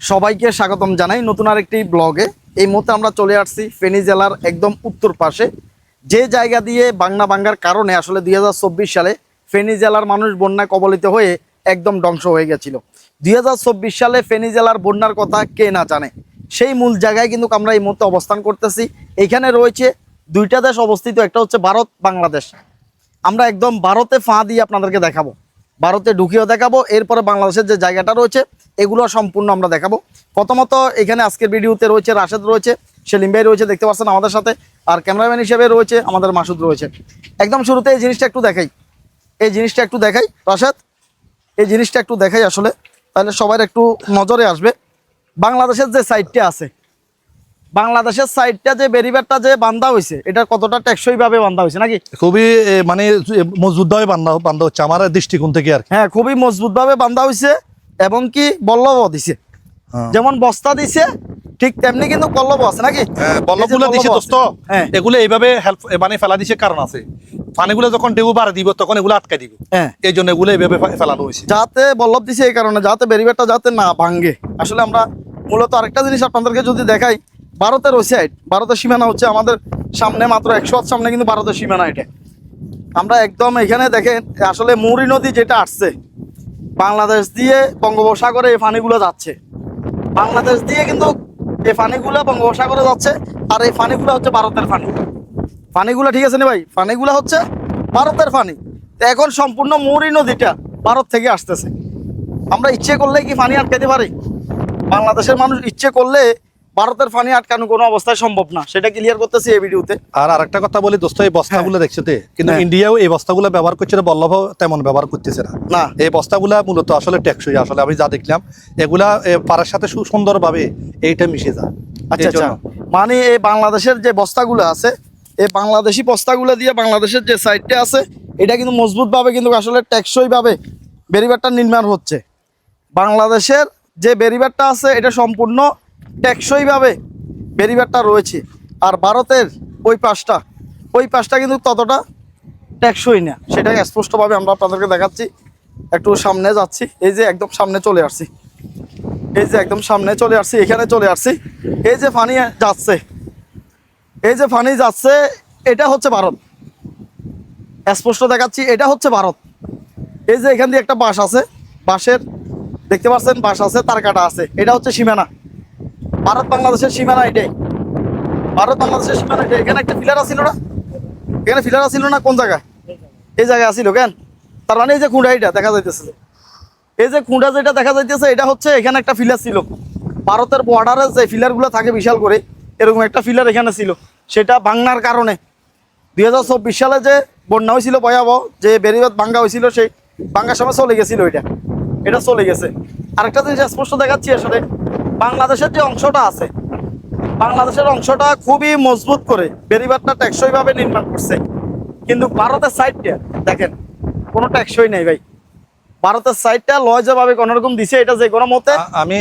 সবাইকে স্বাগতম জানাই নতুন আরেকটি ব্লগে। এই মুহূর্তে আমরা চলে আসছি ফেনী জেলার একদম উত্তর পাশে, যে জায়গা দিয়ে বাংলা ভাঙ্গার কারণে আসলে 2024 সালে ফেনী জেলার মানুষ বন্যা কবলিত হয়ে একদম ধ্বংস হয়ে গেছিল। 2024 সালে ফেনী জেলার বন্যার কথা কে না জানে। সেই মূল জায়গায় কিন্তু আমরা এই মুহূর্তে অবস্থান করতেছি। এখানে রয়েছে দুইটা দেশ অবস্থিত, একটা হচ্ছে ভারত, বাংলাদেশ। আমরা একদম ভারতে ফা দিয়ে আপনাদেরকে দেখাবো, ভারতে ঢুকিয়েও দেখাবো, এরপরে বাংলাদেশের যে জায়গাটা রয়েছে এগুলো সম্পূর্ণ আমরা দেখাবো। প্রথমত এখানে আজকের ভিডিওতে রয়েছে রাশেদ, রয়েছে সেলিম ভাই, রয়েছে দেখতে পাচ্ছেন আমাদের সাথে, আর ক্যামেরাম্যান হিসেবে রয়েছে আমাদের মাসুদ রয়েছে। একদম শুরুতে এই জিনিসটা একটু দেখাই, রাশেদ, এই জিনিসটা একটু দেখাই আসলে, তাহলে সবার একটু নজরে আসবে। বাংলাদেশের যে সাইডটা আছে, বাংলাদেশের সাইডটা যে ব্যারিয়ারটা যে বান্ধা হয়েছে, এটা কতটা টেকসই ভাবে বান্ধা হয়েছে নাকি? খুবই মানে মজবুত ভাবে বান্ধা হচ্ছে আমার দৃষ্টিকোণ থেকে আর। হ্যাঁ, খুবই মজবুত ভাবে বান্ধা হয়েছে এবং কি বল্লভ দিছে, যেমন বস্তা দিছে ঠিক তেমনি কিন্তু কল্লব আছে নাকি? বল্লভগুলো দিছে দোস্ত, এগুলো এইভাবে হেল্প মানে ফেলা দিছে, কারণ আছে পানিগুলো যখন ঢেউ বাড়ে দিব তখন এগুলো আটকে দিব, এই জন্য এগুলো এইভাবে ফেলানো হয়েছে, যাতে বল্লভ দিছে এই কারণে, যাতে ব্যারিয়ারটা যাতে না ভাঙ্গে। আসলে আমরা মূলত আরেকটা জিনিস আপনাদেরকে যদি দেখাই, ভারতের ওই সাইড, ভারতের সীমানা হচ্ছে আমাদের সামনে, মাত্র 100 হাত সামনে কিন্তু ভারতের সীমানা। এটা আমরা একদম এখানে দেখেন, আসলে মুড়ি নদী যেটা আসছে বাংলাদেশ দিয়ে বঙ্গোপসাগরে, এই পানিগুলো যাচ্ছে বাংলাদেশ দিয়ে, কিন্তু এই পানিগুলো বঙ্গোপসাগরে যাচ্ছে, আর এই পানিগুলো হচ্ছে ভারতের পানিগুলো, ঠিক আছে না ভাই? পানিগুলো হচ্ছে ভারতের পানি। তো এখন সম্পূর্ণ মুড়ি নদীটা ভারত থেকে আসতেছে। আমরা ইচ্ছে করলে কি পানি আটকাতে পারি? বাংলাদেশের মানুষ ইচ্ছে করলে ভারতের পানি আটকানো কোনো অবস্থায় সম্ভব না, সেটা ক্লিয়ার করতেছি এই ভিডিওতে। আর আরেকটা কথা বলি দোস্ত, এই বস্তাগুলো দেখছো কিন্তু ইন্ডিয়াও এই বস্তাগুলো ব্যবহার করছে না, বল্লভ তেমন ব্যবহার করতেছে না। এই বস্তাগুলা মূলত আসলে টেকসই, আসলে আমি যা দেখলাম এগুলা পাড়ের সাথে সুন্দর ভাবে এইটা মিশে যায়। আচ্ছা, মানে এই বাংলাদেশের যে বস্তাগুলো আছে, এই বাংলাদেশি বস্তাগুলো দিয়ে বাংলাদেশের যে সাইডটা আছে এটা কিন্তু মজবুত ভাবে কিন্তু আসলে টেকসই ভাবে ব্যারিয়ারটা নির্মাণ হচ্ছে। বাংলাদেশের যে ব্যারিয়ারটা আছে এটা সম্পূর্ণ টেকসই ভাবে ব্যারিয়ারটা রয়েছে, আর ভারতের ওই পাশটা কিন্তু ততটা টেকসই না, সেটাই স্পষ্টভাবে আমরা আপনাদেরকে দেখাচ্ছি। একটু সামনে যাচ্ছি, এই যে একদম সামনে চলে আসছি, এখানে চলে আসছি। এই যে পানি যাচ্ছে, এটা হচ্ছে ভারত, স্পষ্ট দেখাচ্ছি, এটা হচ্ছে ভারত। এই যে এখান দিয়ে একটা বাঁশ আছে, বাঁশের দেখতে পাচ্ছেন বাঁশ আছে, তার কাটা আছে, এটা হচ্ছে সীমানা, ভারত বাংলাদেশের সীমানা। এটাই ভারত বাংলাদেশের সীমানা। এখানে একটা ফিলার আছিল না, কোন জায়গায়? এই জায়গায় আছিল কেন? তার মানে এই যে খুঁড়া এটা দেখা যাইতেছে, এই যে খুঁড়া যেটা দেখা যাইতেছে এটা হচ্ছে এখানে একটা ফিলার ছিল। ভারতের বর্ডারে যে ফিলারগুলো থাকে বিশাল করে, এরকম একটা ফিলার এখানে ছিল, সেটা ভাঙনার কারণে 2024 সালে যে বন্যা হয়েছিল ভয়াবহ, যে ব্যারিয়ার ভাঙ্গা হয়েছিল, সেই ভাঙ্গার সময় চলে গেছিল, এটা চলে গেছে। আরেকটা জিনিস স্পষ্ট দেখাচ্ছি, আসলে বাংলাদেশের যে অংশটা আছে, বাংলাদেশের অংশটা খুবই মজবুত করে ব্যারিয়ারটা টেকসই ভাবে নির্মাণ করছে, কিন্তু ভারতের সাইডটা দেখেন কোনো টেকসই নেই ভাই। ভারতের সাইডটা লয় যেভাবে কোন রকম দিছে, এটা যে কোনো মতে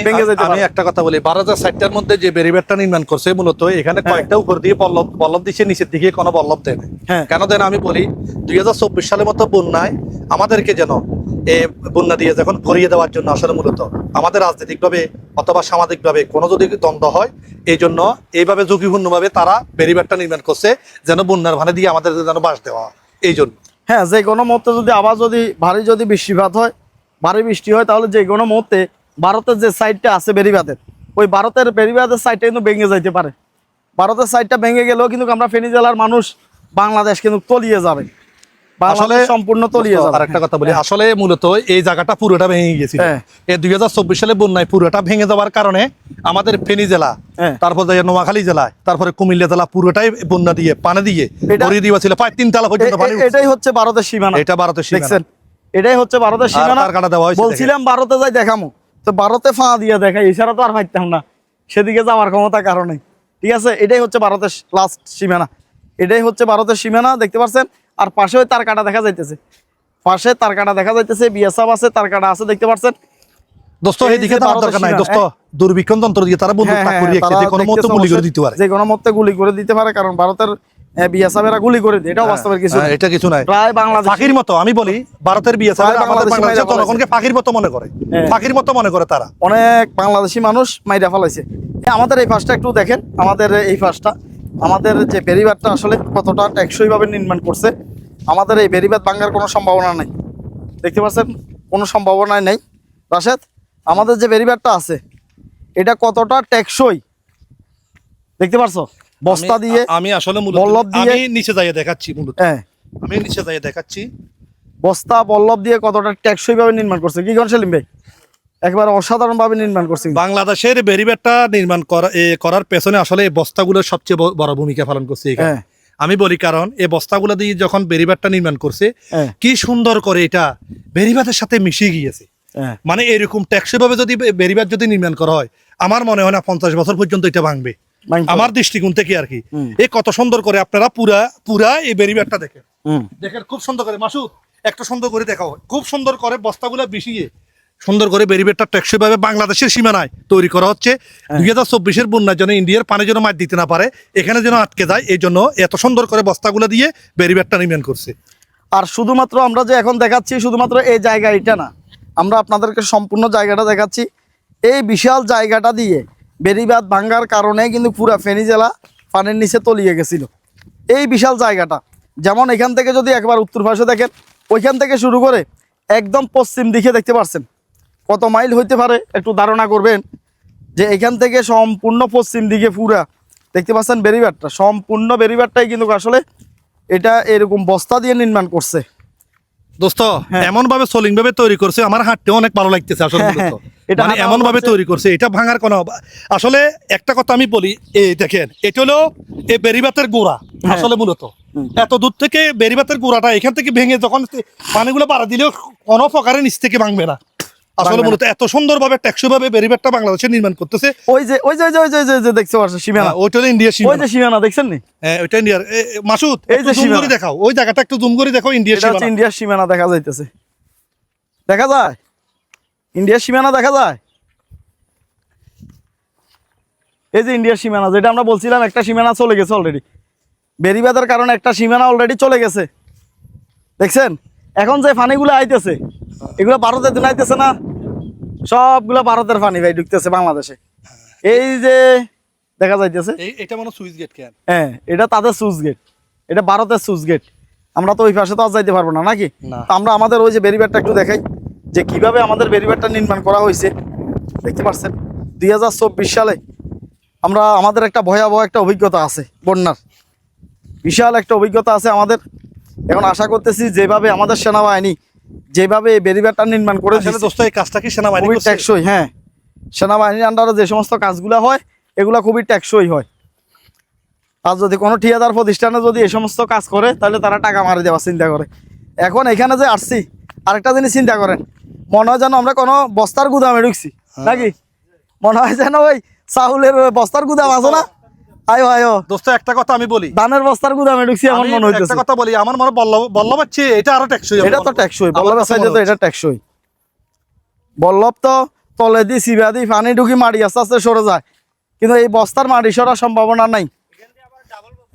ভেঙে যেতে পারে। আমি একটা কথা বলি, ভারতের সাইডটার মধ্যে যে ব্যারিয়ারটা নির্মাণ করছে মূলত এখানে কয়েকটা উপর দিয়ে বল্লভ দিচ্ছে, নিচের দিকে কোনো বল্লভ দেয় না। কেন দেয় না আমি বলি, 2024 সালের মতো বন্যায় আমাদেরকে যেন বন্যা দিয়ে যখন ভরিয়ে দেওয়ার জন্য আসলে মূলত আমাদের রাজনৈতিকভাবে অথবা সামাজিকভাবে কোনো যদি দ্বন্দ্ব হয়, এই জন্য এইভাবে ঝুঁকিপূর্ণভাবে তারা ব্যারিয়ারটা নির্মাণ করছে, যেন বন্যার ভানে দিয়ে আমাদের যেন বাস দেওয়া, এই জন্য। হ্যাঁ, যে কোনো মুহূর্তে যদি আবার ভারী বৃষ্টিপাত হয়, ভারী বৃষ্টি হয়, তাহলে যে কোনো মুহূর্তে ভারতের যে সাইডটা আছে ব্যারিয়ারের, ওই ভারতের ব্যারিয়ারের সাইডটা কিন্তু ভেঙে যাইতে পারে। ভারতের সাইডটা ভেঙে গেলেও কিন্তু আমরা ফেনী জেলার মানুষ বাংলাদেশ কিন্তু তলিয়ে যাবে, আসলে সম্পূর্ণ তলিয়ে যাবে। আর একটা কথা বলি, আসলে মূলত এই জায়গাটা পুরোটা ভেঙে গেছিল এই 2024 সালে বন্যায়। পুরোটা ভেঙে যাওয়ার কারণে আমাদের ফেনী জেলা, তারপর নোয়াখালী জেলা, তারপরে কুমিল্লা জেলা পুরোটাই বন্যা দিয়ে পানি দিয়ে ভরিয়ে দেওয়া ছিল, প্রায় 3 তলা পর্যন্ত পানি। এটাই হচ্ছে ভারতের সীমানা, এটা ভারতের সীমানা, এটাই হচ্ছে ভারতের সীমানা। বলছিলাম ভারতে যাই দেখামো, তো ভারতে ফা দিয়ে দেখাই, এছাড়া তো আর পাইতাম না সেদিকে যাওয়ার ক্ষমতার কারণে। ঠিক আছে, এটাই হচ্ছে ভারতের লাস্ট সীমানা, এটাই হচ্ছে ভারতের সীমানা, দেখতে পাচ্ছেন। আর পাশে তার কাটা দেখা যাইতেছে, বিএসএফ আছে, তার কাটা আছে, দেখতে পাচ্ছেন দোস্ত। এইদিকে যাওয়ার দরকার নাই দোস্ত, দুর্বীক্ষণ যন্ত্র দিয়ে তারা বন্দুক তাক করে রেখেছে, যে কোনো মুহূর্তে গুলি করে দিতে পারে, কারণ ভারতের বিএসএফেরা গুলি করে দেয়, এটাও বাস্তবের কিছু না। এটা কিছু নাই, প্রায় বাংলাদেশ ফাঁকির মতো। আমি বলি ভারতের বিএসএফ প্রায় আমাদের বাংলাদেশি বাংলাদেশের মাইরা জনগণকে ফাঁকির মতো মনে করে, হ্যাঁ। ফাঁকির মতো মনে করে তারা। অনেক বাংলাদেশি মানুষ মাইরা ফেলাইছে। আমাদের এই ফাঁসটা একটু দেখেন, আমাদের এই ফাঁসটা, আমাদের যে বেরিবাদটা আসলে কতটা টেকসই ভাবে নির্মাণ করছে। আমাদের এই বেরিবাদ ভাঙার কোনো সম্ভাবনা নেই, দেখতে পাচ্ছেন, কোনো সম্ভাবনা নেই। রাশেদ, আমাদের যে বেরিবাদটা আছে এটা কতটা টেকসই দেখতে পারছো, বস্তা দিয়ে, আমি আসলে মূলত বল্লভ দিয়ে, আমি নিচে যাইয়ে দেখাচ্ছি, মূলত হ্যাঁ আমি নিচে যাইয়ে দেখাচ্ছি বস্তা বল্লভ দিয়ে কতটা টেকসই ভাবে নির্মাণ করছে। কি কোন সেলিম ভাই, একবার অসাধারণ ভাবে নির্মাণ করছে। বাংলাদেশের বেরিবেটটা নির্মাণ করার পেছনে আসলে এই বস্তাগুলো সবচেয়ে বড় ভূমিকা পালন করছে এখানে। হ্যাঁ আমি বলি কারণ এই বস্তাগুলো দিয়ে যখন বেরিবাদটা নির্মাণ করছে, হ্যাঁ কি সুন্দর করে এটা বেরিবাদের সাথে মিশে গিয়েছে। হ্যাঁ মানে এরকম টেকসই ভাবে যদি বেরিবাদ যদি নির্মাণ করা হয়, আমার মনে হয় না 50 বছর পর্যন্ত এটা ভাঙবে, আমার দৃষ্টিকোণ থেকে আর কি। এই কত সুন্দর করে আপনারা পুরা এই বেরিবাদটা দেখেন, দেখেন খুব সুন্দর করে। মাসুদ একটা সুন্দর করে দেখাও, খুব সুন্দর করে বস্তাগুলো বিছিয়ে সুন্দর করে বেরিবেটটা টেকসই ভাবে বাংলাদেশের সীমানায় তৈরি করা হচ্ছে। 2024-এর বন্যার জন্য ইন্ডিয়ার পানি যেন মাছ দিতে না পারে, এখানে যেন আটকে যায়, এই জন্য এত সুন্দর করে বস্তাগুলো দিয়ে বেরিবেটটা নির্মাণ করছে। আর শুধুমাত্র আমরা যে এখন দেখাচ্ছি শুধুমাত্র এই জায়গা এটা না, আমরা আপনাদেরকে সম্পূর্ণ জায়গাটা দেখাচ্ছি। এই বিশাল জায়গাটা দিয়ে বেরিবাদ ভাঙ্গার কারণে কিন্তু পুরা ফেনী জেলা পানির নিচে তলিয়ে গেছিল। এই বিশাল জায়গাটা, যেমন এখান থেকে যদি একবার উত্তর পাশে দেখেন, ওইখান থেকে শুরু করে একদম পশ্চিম দিকে দেখতে পাচ্ছেন কত মাইল হইতে পারে, একটু ধারণা করবেন যে এখান থেকে সম্পূর্ণ পশ্চিম দিকে পুরা দেখতে পাচ্ছেন বেরিবাদটা, সম্পূর্ণ বেরিবাদটাই কিন্তু আসলে এটা এরকম বস্তা দিয়ে নির্মাণ করছে। দোস্ত হ্যাঁ। এমন ভাবে সোলিং ভাবে তৈরি করছে, আমার হাঁটতেও অনেক ভালো লাগতেছে আসলে। হ্যাঁ, মূলত এটা মানে হাঁটা এমন ভাবে হচ্ছে- তৈরি করছে, এটা ভাঙার কোনো আসলে একটা কথা আমি বলি, এই দেখেন এটা হলো এই বেরিবাতের গোড়া। হ্যাঁ। আসলে মূলত এত দূর থেকে বেরিবাতের গোড়াটা এখান থেকে ভেঙে যখন পানিগুলো বাড়া দিলেও কোনো প্রকারের নিচ থেকে ভাঙবে না। আসলে ভাঙবে না। মূলত এত সুন্দর ভাবে টেকসই ভাবে বেরিবাদটা বাংলাদেশে নির্মাণ করতেছে। ওই যে ওই যে ওই যে ওই যে- ওই যে- ওই যে দেখতে পাচ্ছেন সীমানা, ওইটা হলো ইন্ডিয়ার ওই সীমানা। যে সীমানা দেখছেন নি, হ্যাঁ, ওইটা ইন্ডিয়ার। মাসুদ এই এই যে যে জুম সীমানা। করে দেখাও, ওই জায়গাটা একটু জুম করে দেখো, ইন্ডিয়ার এটা হচ্ছে সীমানা। ইন্ডিয়ার সীমানা দেখা যাইতেছে, দেখা যায় ইন্ডিয়ার সীমানা দেখা যায়। এই যে ইন্ডিয়ার সীমানা, যেটা আমরা বলছিলাম একটা সীমানা চলে গেছে অলরেডি, বেরিবাদের কারণে একটা সীমানা অলরেডি চলে গেছে, দেখছেন। এখন যে পানিগুলো আইতেছে এগুলো ভারতের দিন আইতেছে না, সবগুলো ভারতের পানি ভাই ঢুকতেছে বাংলাদেশে। এই যে দেখা যাইতেছে, এটা মনে সুইচ গেট কেন? হ্যাঁ এটা তাদের সুইচ গেট, এটা ভারতের সুইচ গেট। আমরা তো ওই পাশে তো আর যাইতে পারবো না নাকি। না। তো আমরা আমাদের ওই যে বেরিবাদটা একটু দেখাই যে কিভাবে আমাদের বেরিবাদটা নির্মাণ করা হয়েছে। দেখতে পাচ্ছেন 2024 সালে আমরা আমাদের একটা ভয়াবহ একটা অভিজ্ঞতা আছে, বন্যার বিশাল একটা অভিজ্ঞতা আছে আমাদের। এখন আশা করতেছি যেভাবে আমাদের সেনাবাহিনী যেভাবে এই বেরিবাদটা নির্মাণ করে আসলে দিয়েছে, দোস্ত এই কাজটা কি সেনাবাহিনী খুবই করছে? টেকসই। হ্যাঁ, সেনাবাহিনীর আন্ডারে যে সমস্ত কাজগুলো হয় এগুলা খুবই টেকসই হয়। আর যদি কোনো ঠিকাদার প্রতিষ্ঠানে যদি এই সমস্ত কাজ করে তাহলে তারা টাকা মারি দেওয়ার চিন্তা করে। এখন এখানে যে আসছি আরেকটা জিনিস চিন্তা করেন, মনে হয় যেন আমরা কোনো বস্তার গুদামে ঢুকছি নাকি, মনে হয় যেন ওই চাউলের বস্তার গুদাম আছে না, আয়ো আয়ো দোস্ত একটা কথা আমি বলি, ধানের বস্তার গুদামে ঢুকছি এমন আমি মনে হইতেছে। একটা কথা বলি, আমার মনে বল্লভ হচ্ছে এটা আরো টেকসই। এটা তো টেকসই, বল্লভের সাইডে তো এটা টেকসই। বল্লভ তো তলে দি সিবা দি পানি ঢুকি মাটি আস্তে আস্তে সরে যায়, কিন্তু এই বস্তার মাটি সরার সম্ভাবনা নাই।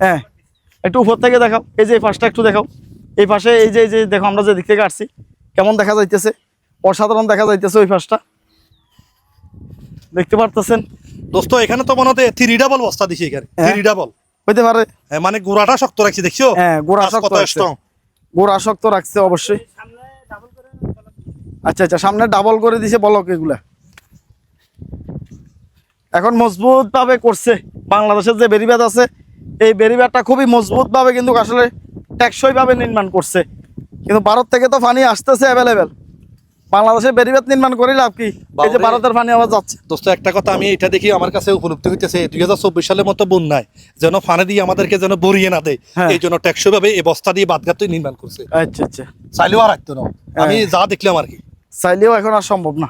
হ্যাঁ, একটু উপর থেকে দেখাও, এই যে এই পাশটা একটু দেখাও, এই পাশে এই যে দেখো আমরা যে দিক থেকে আসছি কেমন দেখা যাইতেছে, অসাধারণ দেখা যাইতেছে ওই পাশটা, দেখতে পারতেছেন। দোস্ত এখানে তো মনে হতে 3 ডাবল বস্তা দিছি এখানে, 3 ডাবল হইতে পারে। মানে গোড়াটা শক্ত রাখছি, দেখছো? হ্যাঁ, গোড়া কাজ শক্ত কত রাখছে। strong। গোড়া শক্ত রাখছে অবশ্যই। আচ্ছা আচ্ছা, সামনে ডাবল করে দিছে বলক এগুলা, এখন মজবুত ভাবে করছে। বাংলাদেশের যে বেরিবাদ আছে এই বেরিবাদটা খুবই মজবুত ভাবে কিন্তু আসলে টেকসই ভাবে নির্মাণ করছে। কিন্তু ভারত থেকে তো পানি আসতেছে অ্যাভেলেবেল, বাংলাদেশের বেরিবাদ নির্মাণ করে লাভ কি, এই যে বাবারে। ভারতের পানি আবার যাচ্ছে। দোস্ত একটা কথা আমি এটা দেখি আমার কাছে উপলব্ধি হইতেছে, 2024 সালের মতো বন্যায় যেন ফানে দিয়ে আমাদেরকে যেন বরিয়ে না দেয়, হ্যাঁ। এই জন্য টেকসই ভাবে এই বস্তা দিয়ে বাদগাত নির্মাণ করছে। আচ্ছা আচ্ছা, চাইলেও আর রাখতো না, আমি যা দেখলাম আর কি। চাইলেও এখন আর সম্ভব না।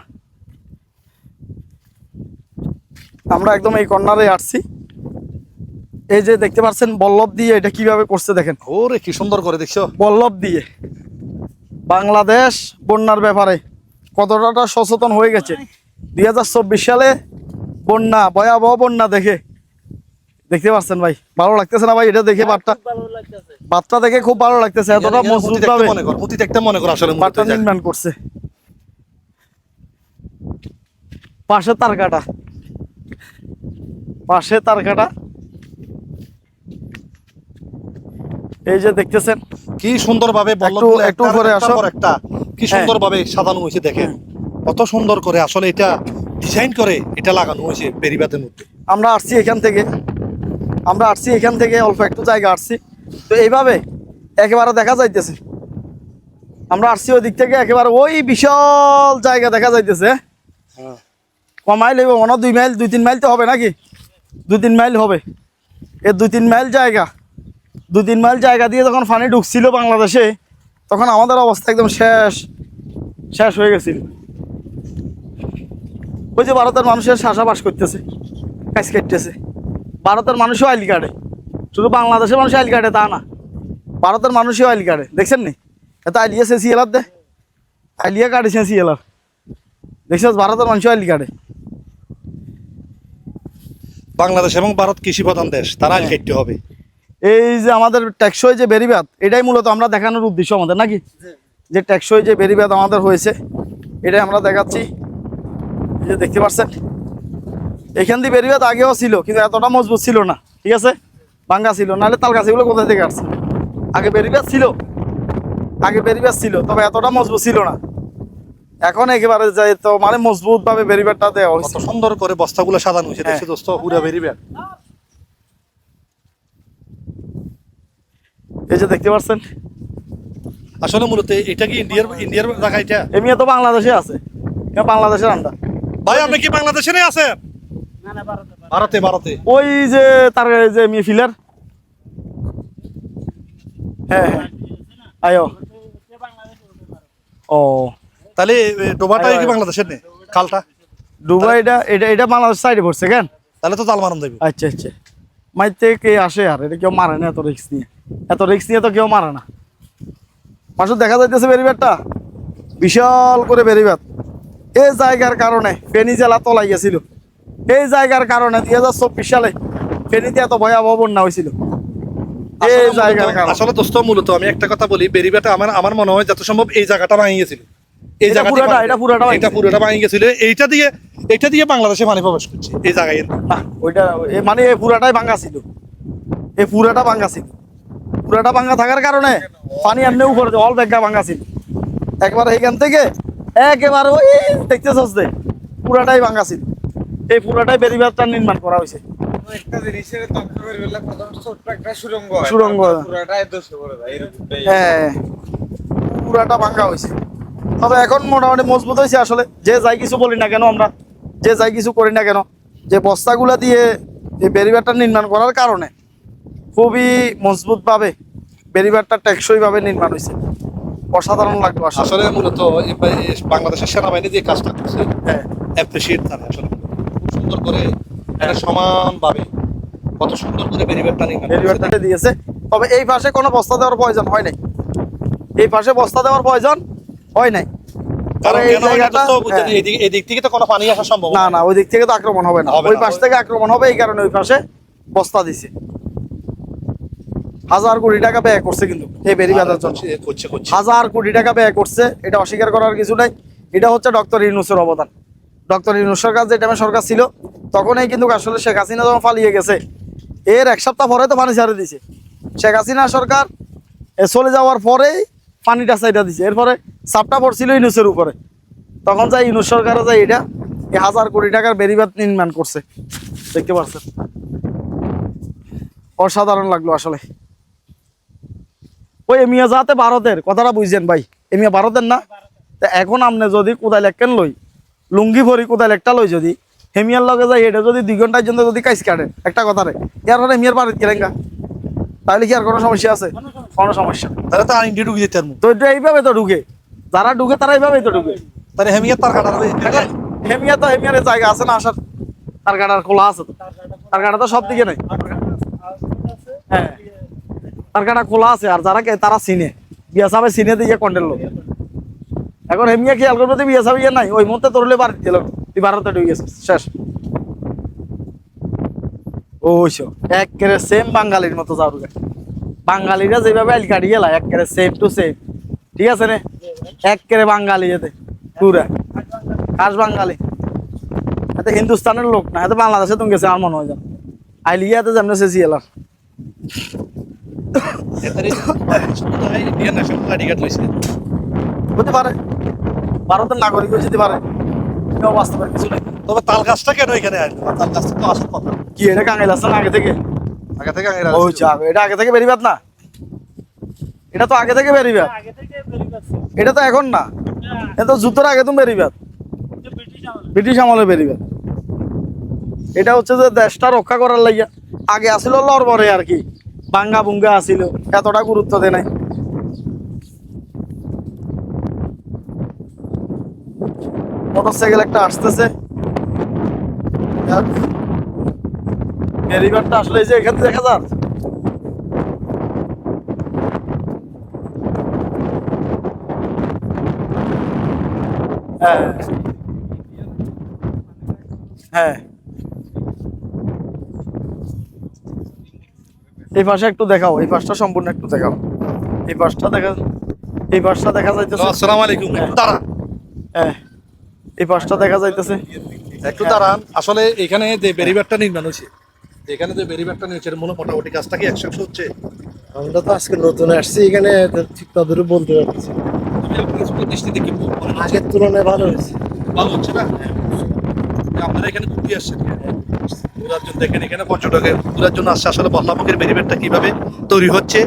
আমরা একদম এই কর্নারে আসছি, এই যে দেখতে পাচ্ছেন বল্লভ দিয়ে এটা কিভাবে করছে দেখেন, ওরে কি সুন্দর করে দেখছো। বল্লভ দিয়ে বাংলাদেশ বন্যার ব্যাপারে কতটা সচেতন হয়ে গেছে। 2024 সালে বন্যা, ভয়াবহ বন্যা দেখে দেখতে পাচ্ছেন ভাই, ভালো লাগতেছে না ভাই এটা দেখে? বাতটা দেখে খুব ভালো লাগতেছে, এতটা মজবুত ভাবে অতীত একটা মনে কর আসলে বাতটা নির্মাণ করছে। পাশে তার কাটা, পাশে তার কাটা, এই যে দেখতেছেন কি সুন্দর ভাবে একটু উপরে আসো। একটা কি সুন্দর ভাবে সাজানো হয়েছে দেখেন, কত সুন্দর করে আসলে এটা ডিজাইন করে এটা লাগানো হয়েছে বেরিবাদের মধ্যে। আমরা আসছি এখান থেকে অল্প একটু জায়গা আসছি, তো এইভাবে একেবারে দেখা যাইতেছে। আমরা আসছি ওই দিক থেকে একেবারে ওই বিশাল জায়গা দেখা যাইতেছে। কমাইল হইব মনে হয় 2 মাইল 2-3 মাইল তো হবে নাকি? 2-3 মাইল হবে। এই 2-3 মাইল জায়গা, 2-3 মাইল জায়গা দিয়ে যখন পানি ঢুকছিল বাংলাদেশে, তখন আমাদের অবস্থা একদম শেষ হয়ে গেছিল। ওই যে ভারতের মানুষের চাষাবাস করতেছে, কাজ কাটতেছে। ভারতের মানুষও আইল কাটে, শুধু বাংলাদেশের মানুষ আইল কাটে তা না, ভারতের মানুষও আইল কাটে। দেখছেন নি? এত আইলিয়া সিএলার দে, আইলিয়া কাটেছে সিএলার, দেখছিস? ভারতের মানুষও আইল কাটে। বাংলাদেশ এবং ভারত কৃষি প্রধান দেশ, তারা আইল কাটতে হবে। এই যে আমাদের টেকসই যে বেড়িবাঁধ, এটাই মূলত আমরা দেখানোর উদ্দেশ্য আমাদের, নাকি? যে টেকসই যে বেড়িবাঁধ আমাদের হয়েছে, এটাই আমরা দেখাচ্ছি। এই যে দেখতে পাচ্ছেন, এখান দিয়ে বেড়িবাঁধ আগেও ছিল, কিন্তু এতটা মজবুত ছিল না, ঠিক আছে? ভাঙ্গা ছিল, নাহলে তাল গাছিগুলো কোথা থেকে আসছে? আগে বেড়িবাঁধ ছিল, তবে এতটা মজবুত ছিল না। এখন একেবারে যাই তো মানে মজবুত ভাবে বেড়িবাঁধটা দেওয়া কত হয়েছে। সুন্দর করে বস্তাগুলো সাজানো হয়েছে, দেখছো দোস্ত? পুরা বেরিবাদ। এই যে দেখতে পাচ্ছেন, আসলে মূলত এটা কি ইন্ডিয়ার জায়গা? এটা এমনি তো বাংলাদেশে আছে, এটা বাংলাদেশের আন্ডার। ভাই আপনি কি বাংলাদেশে নেই আছেন? ভারতে। ওই যে তার যে ফিলার, হ্যাঁ আয়ো। ও তাহলে ডোবাটা কি বাংলাদেশের নেই? খালটা দুবাই, এটা বাংলাদেশ সাইডে পড়ছে কেন? তাহলে তো তাল মারণ দেবে। আচ্ছা, মাইতে কে আসে আর এটা কেউ মারে না, এত রিস্ক নিয়ে তো কেউ মারে না। পাশে দেখা যাইতেছে বেড়িবাঁধটা, বিশাল করে বেড়িবাঁধ। এই জায়গার কারণে ফেনী জেলা তলাই গেছিল, এই জায়গার কারণে 2024 সালে ফেনীতে এত ভয়াবহ বন্যা হয়েছিল এই জায়গার কারণে। আসলে দোস্ত মূলত আমি একটা কথা বলি, বেরিবাটা আমার মনে হয় যত সম্ভব এই জায়গাটা ভাঙিয়ে গেছিল, এই জায়গাটা পুরোটা ভাঙিয়ে গেছিল। এইটা দিয়ে বাংলাদেশে পানি প্রবেশ করছে এই জায়গায় না। ওইটা মানে এই পুরাটাই ভাঙা ছিল, পুরাটা ভাঙা থাকার কারণে পানি এমনি উপরে অল ব্যাগটা ভাঙা ছিল। একবার এখান থেকে একেবারে ওই দেখতেছস যে পুরাটাই ভাঙা ছিল, এই পুরাটাই বেড়িবাঁধটা নির্মাণ করা হয়েছে। সুড়ঙ্গ, হ্যাঁ, পুরাটা ভাঙা হয়েছে। তবে এখন মোটামুটি মজবুত হয়েছে। আসলে যে যাই কিছু বলি না কেন, আমরা যে যাই কিছু করি না কেন, যে বস্তাগুলা দিয়ে এই বেড়িবাঁধটা নির্মাণ করার কারণে খুবই মজবুত ভাবে বেড়িবাঁধটা টেকসই ভাবে নির্মাণ হয়েছে। অসাধারণ লাগলো আসলে মূলত বাংলাদেশের সেনাবাহিনী যে কাজটা করছে, হ্যাঁ, অ্যাপ্রিশিয়েট তারা আসলে খুব সুন্দর করে সমানভাবে কত সুন্দর করে বেড়িবাঁধটা দিয়েছে। তবে এই পাশে কোনো বস্তা দেওয়ার প্রয়োজন হয় নাই, এই পাশে বস্তা দেওয়ার প্রয়োজন হয় নাই। এদিক থেকে তো কোনো পানি আসা সম্ভব না, ওই দিক থেকে তো আক্রমণ হবে না, ওই পাশ থেকে আক্রমণ হবে, এই কারণে ওই পাশে বস্তা দিছে। 1000 কোটি টাকা ব্যয় করছে কিন্তু এই বেড়িবাঁধের জন্য, 1000 কোটি টাকা ব্যয় করছে, এটা অস্বীকার করার কিছু নাই। এটা হচ্ছে ডক্টর ইউনূসের অবদান। ডক্টর ইউনূস সরকার যে টাইমে সরকার ছিল, তখনই কিন্তু আসলে শেখ হাসিনা যখন পালিয়ে গেছে, এর 1 সপ্তাহ পরে তো পানি ছাড়ে দিছে। শেখ হাসিনা সরকার চলে যাওয়ার পরেই পানিটা চাইটা দিছে, এরপরে চাপটা পড়ছিল ইউনূসের উপরে। তখন যাই ইউনূস সরকারে যাই এটা এই 1000 কোটি টাকার বেড়িবাঁধ নির্মাণ করছে, দেখতে পাচ্ছেন। অসাধারণ লাগলো আসলে। ওই এমিয়া যাতে ভারতের কথাটা বুঝছেন ভাই, এমিয়া ভারতের না। তা এখন আপনি যদি কোদাল একখান লই, লুঙ্গি ভরি কোদাল একটা লই, যদি হেমিয়ার লগে যাই, এটা যদি 2 ঘন্টার জন্য যদি কাজ কাটেন একটা কথারে, এর পরে এমিয়ার বাড়িতে কেলেঙ্গা, তাহলে কি আর কোনো সমস্যা আছে? কোনো সমস্যা। তাহলে তো আইন ঢুকে যেতে তো এটা এইভাবে তো ঢুকে, যারা ঢুকে তারা এইভাবেই তো ঢুকে। তাহলে হেমিয়ার তার কাটা হেমিয়ার জায়গা আছে না আসার? তার কাটার খোলা আছে তো, তার কাটা তো সব দিকে নাই। হ্যাঁ, তার কাটা খোলা আছে। আর যারা তারা চিনে, বিয়া সাহেব চিনে দিয়ে কন্টেল লোক। এখন হেমিয়া খেয়াল করবে বিয়া সাহেব ইয়ে নাই, ওই মুহূর্তে তোরলে বাড়িতে গেল, তুই ভারতে ঢুকে গেছিস, শেষ। ওইসো একেবারে সেম বাঙালির মতো জারুগা। বাঙালিরা যেভাবে আইল কাটি গেলা একেবারে সেম টু সেম, ঠিক আছে রে? একেবারে বাঙালি এতে পুরা খাস বাঙালি। এতে হিন্দুস্তানের লোক না, এতে বাংলাদেশে তুমি গেছে আমার মনে হয় যেন আইলিয়াতে যেমন সেসি এলার। ইন্ডিয়ান ন্যাশনাল আইডি কার্ড লইছে। হতে পারে ভারতের নাগরিক হয়ে যেতে পারে, এটাও বাস্তবের কিছু নেই। তবে তাল গাছটা কেন এখানে আসলো? তাল গাছটা তো আসার কথা। কি এটা কাঙাইল আসছে না আগে থেকে? আগে থেকে আগে ওই চাপ এটা আগে থেকে বেরিবাদ না, এটা তো আগে থেকে বেরিবাদ, এটা তো এখন না, এটা তো যুদ্ধের আগে তুমি বেরিবাদ, ব্রিটিশ আমলে বেরিবাদ। এটা হচ্ছে যে দেশটা রক্ষা করার লাগিয়া আগে আসিল লড়বরে আর কি, বাঙ্গা বুঙ্গা আসিল, এতটা গুরুত্ব দেয় নাই। মোটরসাইকেল একটা আসতেছে, বেরিবাদটা আসলে এই যে এখান থেকে দেখা যাচ্ছে। হ্যাঁ হ্যাঁ, এই পাশে একটু দেখাও, এই পাশটা সম্পূর্ণ একটু দেখাও। এই পাশটা দেখা, এই পাশটা দেখা যাইতেছে। আসসালামু আলাইকুম। একটু দাঁড়ান, হ্যাঁ এই পাশটা দেখা যাইতেছে। একটু দাঁড়ান। আসলে এখানে যে ব্যারিবারটা নির্মাণ হয়েছে, এখানে যে ব্যারিবারটা নিয়েছে মোটামুটি কাজটা কি 100 হচ্ছে? আমরা তো আজকে নতুন আসছি এখানে, ঠিক তাদেরও বলতে পারছি। তুমি আপনার চোখের দৃষ্টিতে কি মনে হচ্ছে? আগের তুলনায় ভালো হয়েছে। ভালো হচ্ছে না? আপনারা এখানে ঘুরতে আসছেন, ঘোরার জন্য দেখেন, এখানে পর্যটকের ঘোরার জন্য আসছে। আসলে বল্লামুখের ব্যারিবারটা কিভাবে তৈরি হচ্ছে